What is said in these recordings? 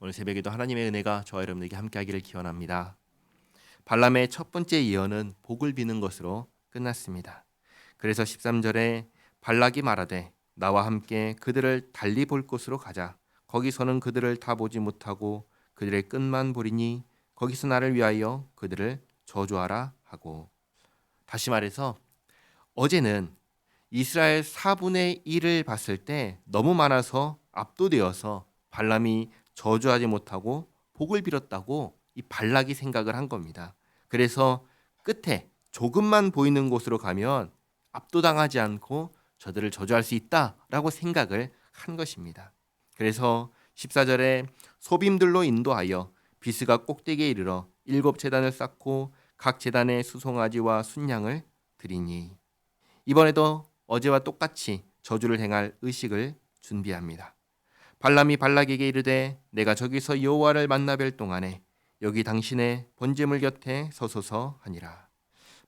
오늘 새벽에도 하나님의 은혜가 저와 여러분에게 함께하기를 기원합니다. 발람의 첫 번째 예언은 복을 비는 것으로 끝났습니다. 그래서 13절에 발락이 말하되 나와 함께 그들을 달리 볼 곳으로 가자. 거기서는 그들을 다 보지 못하고 그들의 끝만 보리니 거기서 나를 위하여 그들을 저주하라 하고. 다시 말해서 어제는 이스라엘 4분의 1을 봤을 때 너무 많아서 압도되어서 발람이 저주하지 못하고 복을 빌었다고 이 발락이 생각을 한 겁니다. 그래서 끝에 조금만 보이는 곳으로 가면 압도당하지 않고 저들을 저주할 수 있다라고 생각을 한 것입니다. 그래서 14절에 소빔들로 인도하여 비스가 꼭대기에 이르러 7제단을 쌓고 각 제단에 수송아지와 순양을 드리니. 이번에도 어제와 똑같이 저주를 행할 의식을 준비합니다. 발람이 발락에게 이르되 내가 저기서 여호와를 만나 뵐 동안에 여기 당신의 번제물 곁에 서소서 하니라.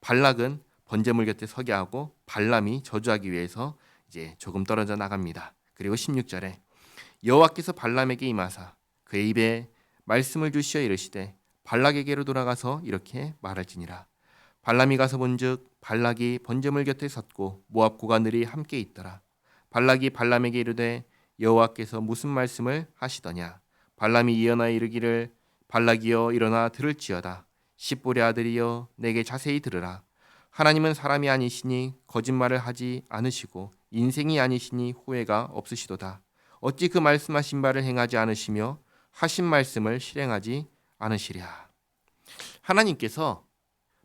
발락은 번제물 곁에 서게 하고 발람이 저주하기 위해서 이제 조금 떨어져 나갑니다. 그리고 16절에 여호와께서 발람에게 임하사 그의 입에 말씀을 주시어 이르시되 발락에게로 돌아가서 이렇게 말할지니라. 발람이 가서 본즉 발락이 번제물 곁에 섰고 모압 고관들이 함께 있더라. 발락이 발람에게 이르되 여호와께서 무슨 말씀을 하시더냐. 발람이 예언하여 이르기를 발락이여 일어나 들을지어다. 십볼의 아들이여 내게 자세히 들으라. 하나님은 사람이 아니시니 거짓말을 하지 않으시고 인생이 아니시니 후회가 없으시도다. 어찌 그 말씀하신 바를 행하지 않으시며 하신 말씀을 실행하지 않으시랴. 하나님께서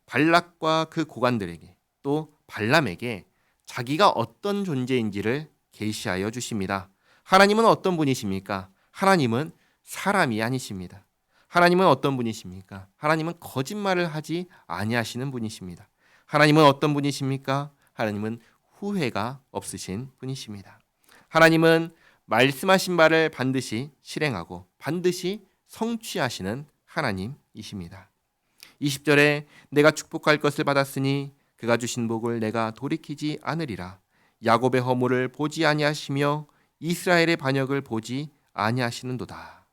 발락과 그 고관들에게 또 발람에게 자기가 어떤 존재인지를 계시하여 주십니다. 하나님은 어떤 분이십니까? 하나님은 사람이 아니십니다. 하나님은 어떤 분이십니까? 하나님은 거짓말을 하지 아니하시는 분이십니다. 하나님은 어떤 분이십니까? 하나님은 후회가 없으신 분이십니다. 하나님은 말씀하신 바를 반드시 실행하고 반드시 성취하시는 하나님이십니다. 20절에 내가 축복할 것을 받았으니 그가 주신 복을 내가 돌이키지 않으리라. 야곱의 허물을 보지 아니하시며 이스라엘의 반역을 보지 아니하시는도다.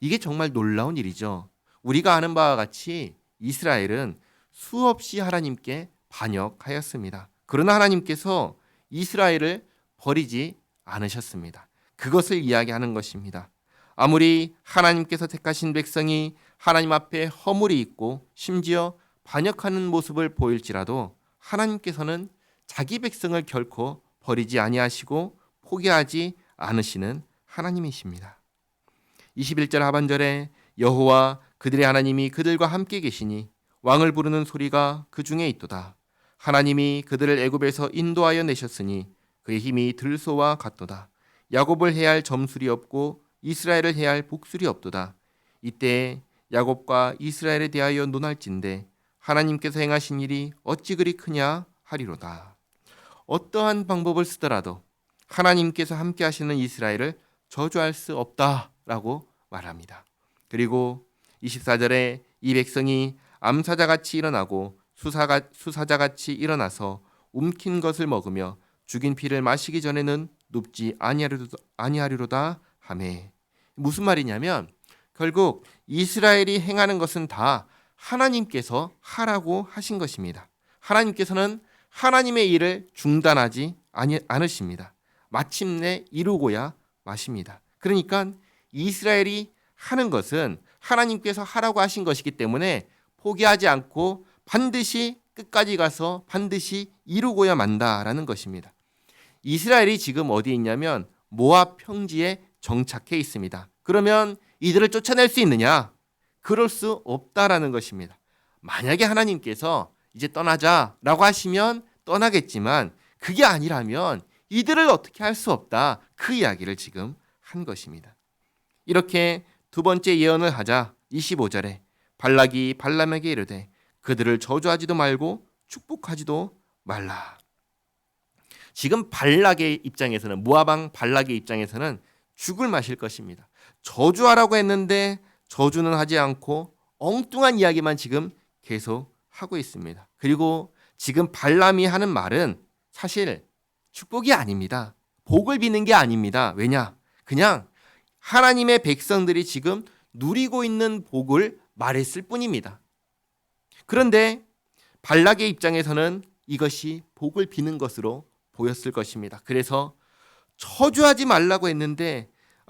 이게 정말 놀라운 일이죠. 우리가 아는 바와 같이 이스라엘은 수없이 하나님께 반역하였습니다. 그러나 하나님께서 이스라엘을 버리지 않으셨습니다. 그것을 이야기하는 것입니다. 아무리 하나님께서 택하신 백성이 하나님 앞에 허물이 있고 심지어 반역하는 모습을 보일지라도 하나님께서는 자기 백성을 결코 버리지 아니하시고 포기하지 않으시는 하나님이십니다. 21절 하반절에 여호와 그들의 하나님이 그들과 함께 계시니 왕을 부르는 소리가 그 중에 있도다. 하나님이 그들을 애굽에서 인도하여 내셨으니 그의 힘이 들소와 같도다. 야곱을 해야 할 점술이 없고 이스라엘을 해야 할 복술이 없도다. 이때 야곱과 이스라엘에 대하여 논할진대 하나님께서 행하신 일이 어찌 그리 크냐 하리로다. 어떠한 방법을 쓰더라도 하나님께서 함께 하시는 이스라엘을 저주할 수 없다라고 말합니다. 그리고 24절에 이 백성이 암사자같이 일어나고 수사자같이 일어나서 움킨 것을 먹으며 죽인 피를 마시기 전에는 눕지 아니하리로다 하매. 무슨 말이냐면 결국 이스라엘이 행하는 것은 다 하나님께서 하라고 하신 것입니다. 하나님께서는 하나님의 일을 중단하지 않으십니다. 마침내 이루고야 마십니다. 그러니까 이스라엘이 하는 것은 하나님께서 하라고 하신 것이기 때문에 포기하지 않고 반드시 끝까지 가서 반드시 이루고야 만다라는 것입니다. 이스라엘이 지금 어디에 있냐면 모압 평지에 정착해 있습니다. 그러면 이들을 쫓아낼 수 있느냐? 그럴 수 없다라는 것입니다. 만약에 하나님께서 이제 떠나자라고 하시면 떠나겠지만 그게 아니라면 이들을 어떻게 할 수 없다. 그 이야기를 지금 한 것입니다. 이렇게 두 번째 예언을 하자 25절에 발락이 발람에게 이르되 그들을 저주하지도 말고 축복하지도 말라. 지금 발락의 입장에서는 모압 발락의 입장에서는 죽을 맛일 것입니다. 저주하라고 했는데 저주는 하지 않고 엉뚱한 이야기만 지금 계속 하고 있습니다. 그리고 지금 발람이 하는 말은 사실 축복이 아닙니다. 복을 비는 게 아닙니다. 왜냐? 그냥 하나님의 백성들이 지금 누리고 있는 복을 말했을 뿐입니다. 그런데 발락의 입장에서는 이것이 복을 비는 것으로 보였을 것입니다. 그래서 저주하지 말라고 했는데,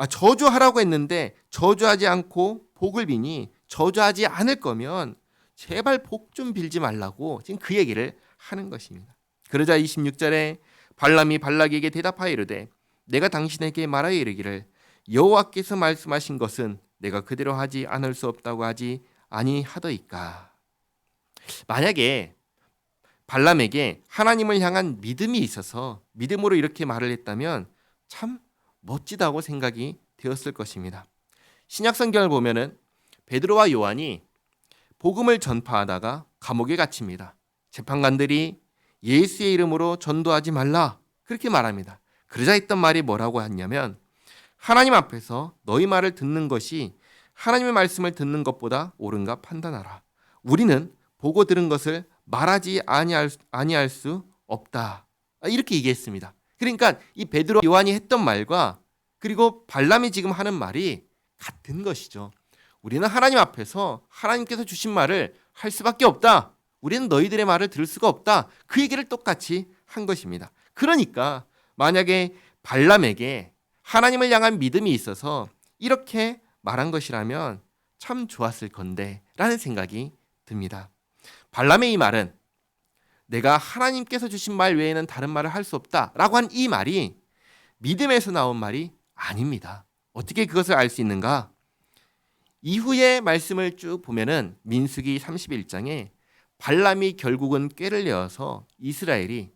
저주하라고 했는데 저주하지 않고 복을 비니 저주하지 않을 거면 제발 복 좀 빌지 말라고 지금 그 얘기를 하는 것입니다. 그러자 26절에 발람이 발락에게 대답하여 이르되 내가 당신에게 말하여 이르기를 여호와께서 말씀하신 것은 내가 그대로 하지 않을 수 없다고 하지 아니하더이까. 만약에 발람에게 하나님을 향한 믿음이 있어서 믿음으로 이렇게 말을 했다면 참 멋지다고 생각이 되었을 것입니다. 신약 성경을 보면은 베드로와 요한이 복음을 전파하다가 감옥에 갇힙니다. 재판관들이 예수의 이름으로 전도하지 말라 그렇게 말합니다. 그러자 했던 말이 뭐라고 했냐면 하나님 앞에서 너희 말을 듣는 것이 하나님의 말씀을 듣는 것보다 옳은가 판단하라. 우리는 보고 들은 것을 말하지 아니할 수 없다. 이렇게 얘기했습니다. 그러니까 이 베드로 요한이 했던 말과 그리고 발람이 지금 하는 말이 같은 것이죠. 우리는 하나님 앞에서 하나님께서 주신 말을 할 수밖에 없다. 우리는 너희들의 말을 들을 수가 없다. 그 얘기를 똑같이 한 것입니다. 그러니까 만약에 발람에게 하나님을 향한 믿음이 있어서 이렇게 말한 것이라면 참 좋았을 건데 라는 생각이 듭니다. 발람의 이 말은 내가 하나님께서 주신 말 외에는 다른 말을 할 수 없다라고 한 이 말이 믿음에서 나온 말이 아닙니다. 어떻게 그것을 알 수 있는가? 이후의 말씀을 쭉 보면은 민수기 31장에 발람이 결국은 꾀를 내어서 이스라엘이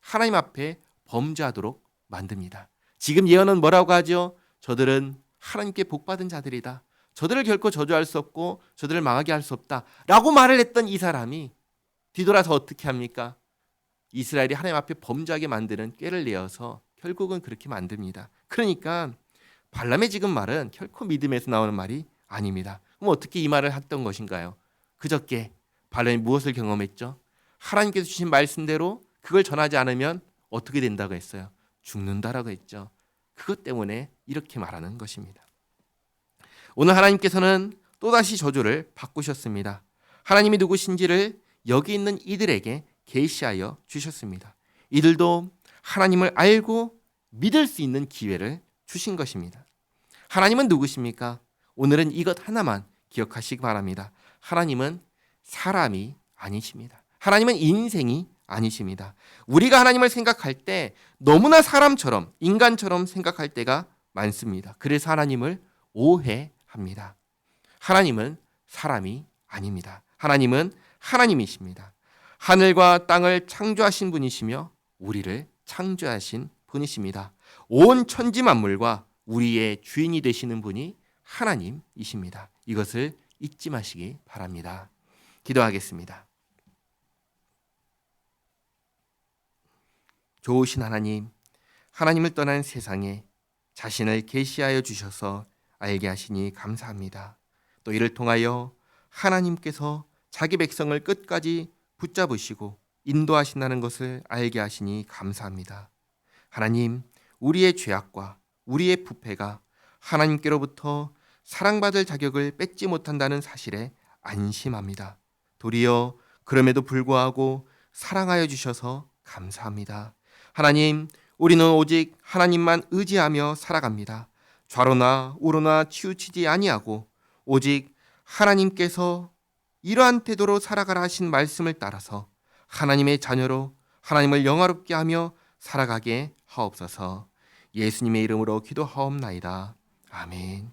하나님 앞에 범죄하도록 만듭니다. 지금 예언은 뭐라고 하죠? 저들은 하나님께 복받은 자들이다. 저들을 결코 저주할 수 없고 저들을 망하게 할 수 없다 라고 말을 했던 이 사람이 뒤돌아서 어떻게 합니까? 이스라엘이 하나님 앞에 범죄하게 만드는 꾀를 내어서 결국은 그렇게 만듭니다. 그러니까 발람의 지금 말은 결코 믿음에서 나오는 말이 아닙니다. 그럼 어떻게 이 말을 했던 것인가요? 그저께 발람이 무엇을 경험했죠? 하나님께서 주신 말씀대로 그걸 전하지 않으면 어떻게 된다고 했어요? 죽는다라고 했죠. 그것 때문에 이렇게 말하는 것입니다. 오늘 하나님께서는 또다시 저주를 바꾸셨습니다. 하나님이 누구신지를 여기 있는 이들에게 계시하여 주셨습니다. 이들도 하나님을 알고 믿을 수 있는 기회를 주신 것입니다. 하나님은 누구십니까? 오늘은 이것 하나만 기억하시기 바랍니다. 하나님은 사람이 아니십니다. 하나님은 인생이 아니십니다. 우리가 하나님을 생각할 때 너무나 사람처럼 인간처럼 생각할 때가 많습니다. 그래서 하나님을 오해합니다. 하나님은 사람이 아닙니다. 하나님은 하나님이십니다. 하늘과 땅을 창조하신 분이시며 우리를 창조하신 분이십니다. 온 천지 만물과 우리의 주인이 되시는 분이 하나님이십니다. 이것을 잊지 마시기 바랍니다. 기도하겠습니다. 좋으신 하나님, 하나님을 떠난 세상에 자신을 계시하여 주셔서 알게 하시니 감사합니다. 또 이를 통하여 하나님께서 자기 백성을 끝까지 붙잡으시고 인도하신다는 것을 알게 하시니 감사합니다. 하나님, 우리의 죄악과 우리의 부패가 하나님께로부터 사랑받을 자격을 뺏지 못한다는 사실에 안심합니다. 도리어 그럼에도 불구하고 사랑하여 주셔서 감사합니다. 하나님, 우리는 오직 하나님만 의지하며 살아갑니다. 좌로나 우로나 치우치지 아니하고 오직 하나님께서 이러한 태도로 살아가라 하신 말씀을 따라서 하나님의 자녀로 하나님을 영화롭게 하며 살아가게 하옵소서. 예수님의 이름으로 기도하옵나이다. 아멘.